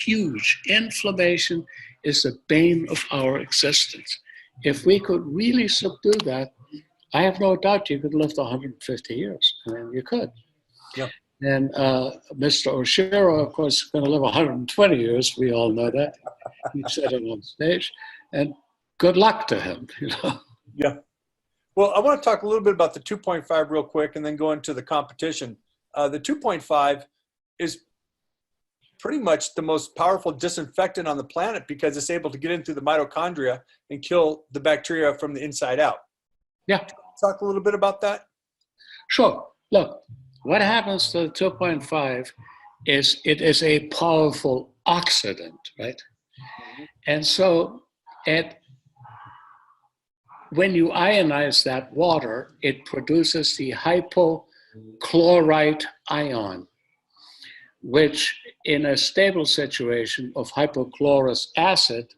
huge. Inflammation is the bane of our existence. If we could really subdue that, I have no doubt you could live to 150 years. I mean, you could. Yeah. And Mr. Oshiro, of course, is going to live 120 years. We all know that. He said it on stage. And good luck to him, you know. Yeah. Well, I want to talk a little bit about the 2.5 real quick and then go into the competition. The 2.5 is pretty much the most powerful disinfectant on the planet because it's able to get into the mitochondria and kill the bacteria from the inside out. Yeah. Talk a little bit about that. Sure. Look, what happens to the 2.5 is it is a powerful oxidant, right? And so when you ionize that water, it produces the hypochlorite ion, which in a stable situation of hypochlorous acid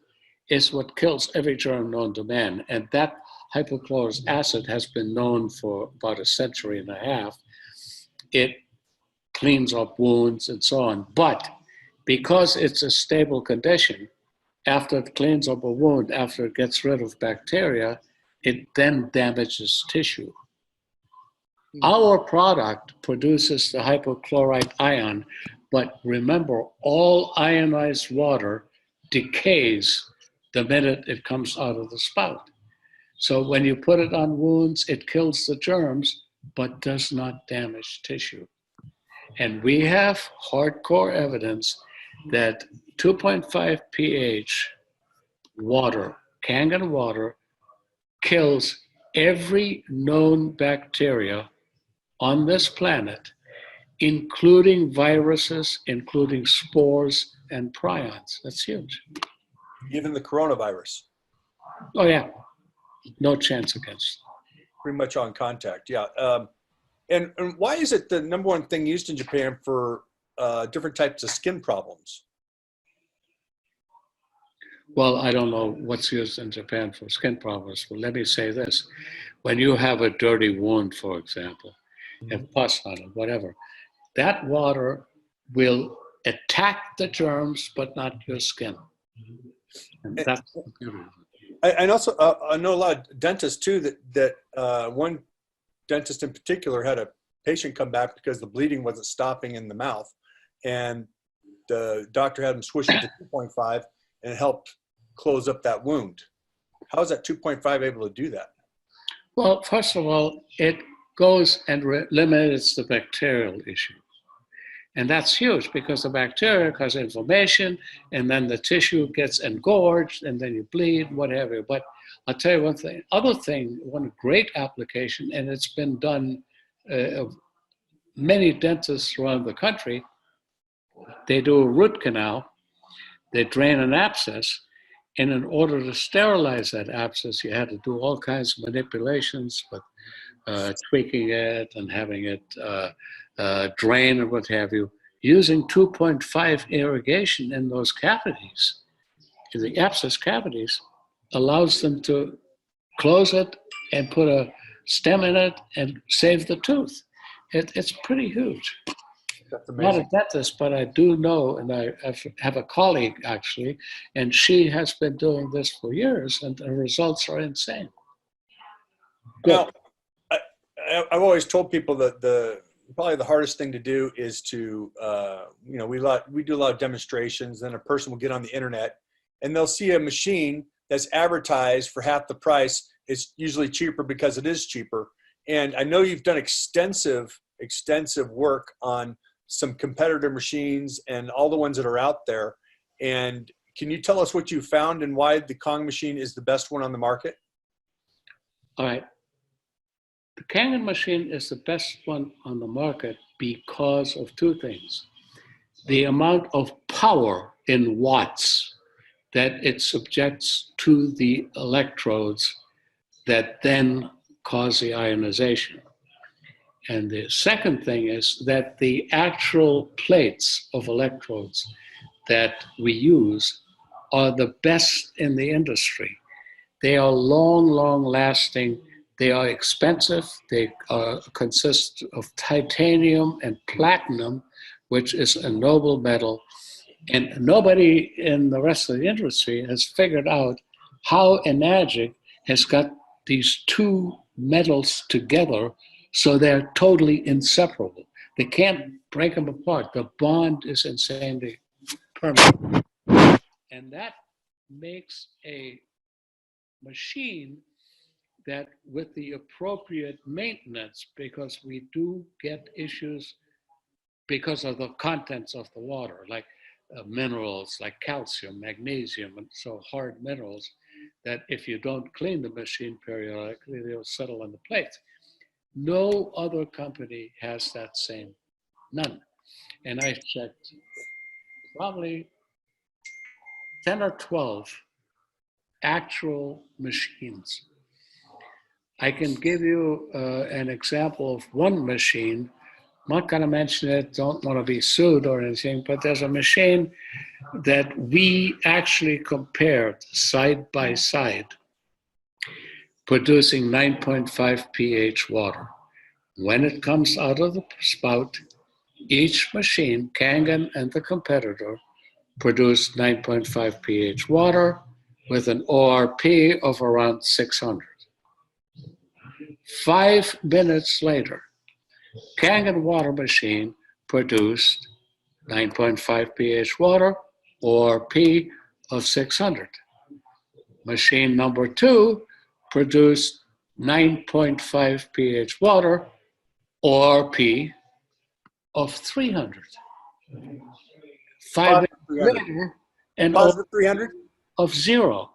is what kills every germ known to man. And that hypochlorous acid has been known for about a century and a half. It cleans up wounds and so on. But because it's a stable condition, after it cleans up a wound, after it gets rid of bacteria, it then damages tissue. Our product produces the hypochlorite ion, but remember, all ionized water decays the minute it comes out of the spout. So when you put it on wounds, it kills the germs, but does not damage tissue. And we have hardcore evidence that 2.5 pH water, Kangen water, kills every known bacteria on this planet, including viruses, including spores and prions. That's huge. Even the coronavirus. Oh yeah, no chance against. Pretty much on contact, yeah. And why is it the number one thing used in Japan for different types of skin problems? Well, I don't know what's used in Japan for skin problems, but let me say this. When you have a dirty wound, for example, and pus on it, whatever, that water will attack the germs, but not your skin. And that's the beauty of it. And also, I know a lot of dentists too, that one dentist in particular had a patient come back because the bleeding wasn't stopping in the mouth. And the doctor had him switch it to 2.5 and it helped close up that wound. How is that 2.5 able to do that? Well, first of all, it goes and eliminates the bacterial issue. And that's huge because the bacteria cause inflammation and then the tissue gets engorged and then you bleed, whatever. But I'll tell you one thing, one great application, and it's been done many dentists around the country, they do a root canal, they drain an abscess, and in order to sterilize that abscess, you had to do all kinds of manipulations with tweaking it and having it drain or what have you, using 2.5 irrigation in those cavities, in the abscess cavities, allows them to close it and put a stem in it and save the tooth. It's pretty huge. That's Not amazing. a dentist, but I do know, and I have a colleague actually, and she has been doing this for years, and the results are insane. Now, I've always told people that probably the hardest thing to do is to, we do a lot of demonstrations, then a person will get on the internet and they'll see a machine that's advertised for half the price. It's usually cheaper because it is cheaper. And I know you've done extensive work on some competitor machines and all the ones that are out there. And can you tell us what you found and why the Kong machine is the best one on the market? All right. The Kangen machine is the best one on the market because of two things. The amount of power in watts that it subjects to the electrodes that then cause the ionization. And the second thing is that the actual plates of electrodes that we use are the best in the industry. They are long lasting. They are expensive. They consist of titanium and platinum, which is a noble metal. And nobody in the rest of the industry has figured out how Enagic has got these two metals together so they're totally inseparable. They can't break them apart. The bond is insanely permanent. And that makes a machine that, with the appropriate maintenance, because we do get issues because of the contents of the water, like minerals like calcium, magnesium, and so hard minerals, that if you don't clean the machine periodically, they'll settle on the plates. No other company has that same, none. And I checked probably 10 or 12 actual machines. I can give you an example of one machine. I'm not going to mention it, don't want to be sued or anything, but there's a machine that we actually compared side by side, producing 9.5 pH water. When it comes out of the spout, each machine, Kangen and the competitor, produced 9.5 pH water with an ORP of around 600. 5 minutes later, Kangen water machine produced 9.5 pH water, ORP of 600. Machine number 2 produced 9.5 pH water, ORP of 300. 5 minutes later, an Positive 300? of 0.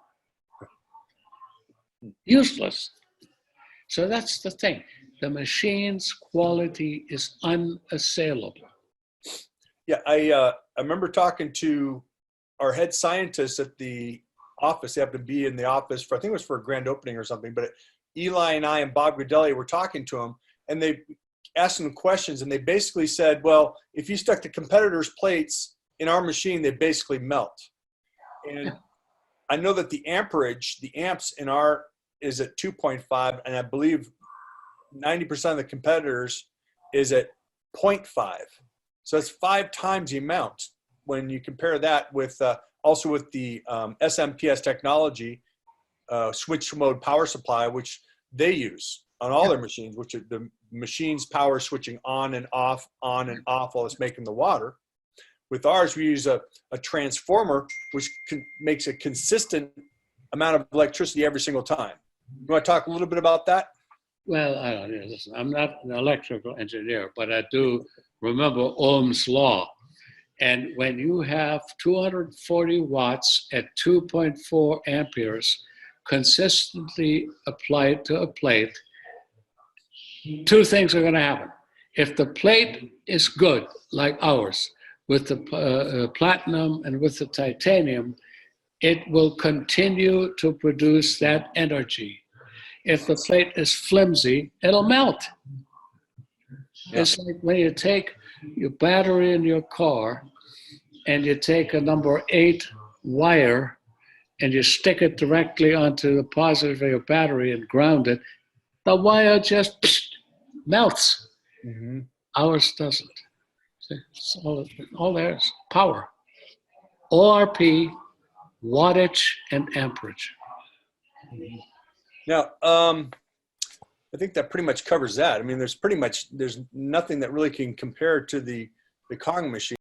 Useless. So that's the thing. The machine's quality is unassailable. Yeah, I remember talking to our head scientist at the office. They happened to be in the office for, I think it was for a grand opening or something, but Eli and I and Bob Gradelli were talking to him, and they asked him questions, and they basically said, well, if you stuck the competitors' plates in our machine, they basically melt. And I know that the amperage, the amps in our is at 2.5, and I believe 90% of the competitors is at 0.5. So it's 5 times the amount when you compare that with also with the SMPS technology, switch mode power supply, which they use on all their machines, which are the machine's power switching on and off while it's making the water. With ours, we use a transformer, which makes a consistent amount of electricity every single time. You want to talk a little bit about that? Well, I don't know. Listen, I'm not an electrical engineer, but I do remember Ohm's law. And when you have 240 watts at 2.4 amperes consistently applied to a plate, 2 things are going to happen. If the plate is good, like ours, with the platinum and with the titanium, it will continue to produce that energy. If the plate is flimsy, it'll melt. Yeah. It's like when you take your battery in your car and you take a number 8 wire and you stick it directly onto the positive of your battery and ground it, the wire just melts. Mm-hmm. Ours doesn't. So all there's power. ORP, wattage, and amperage. Now, I think that pretty much covers that. I mean, there's nothing that really can compare to the Kong machine.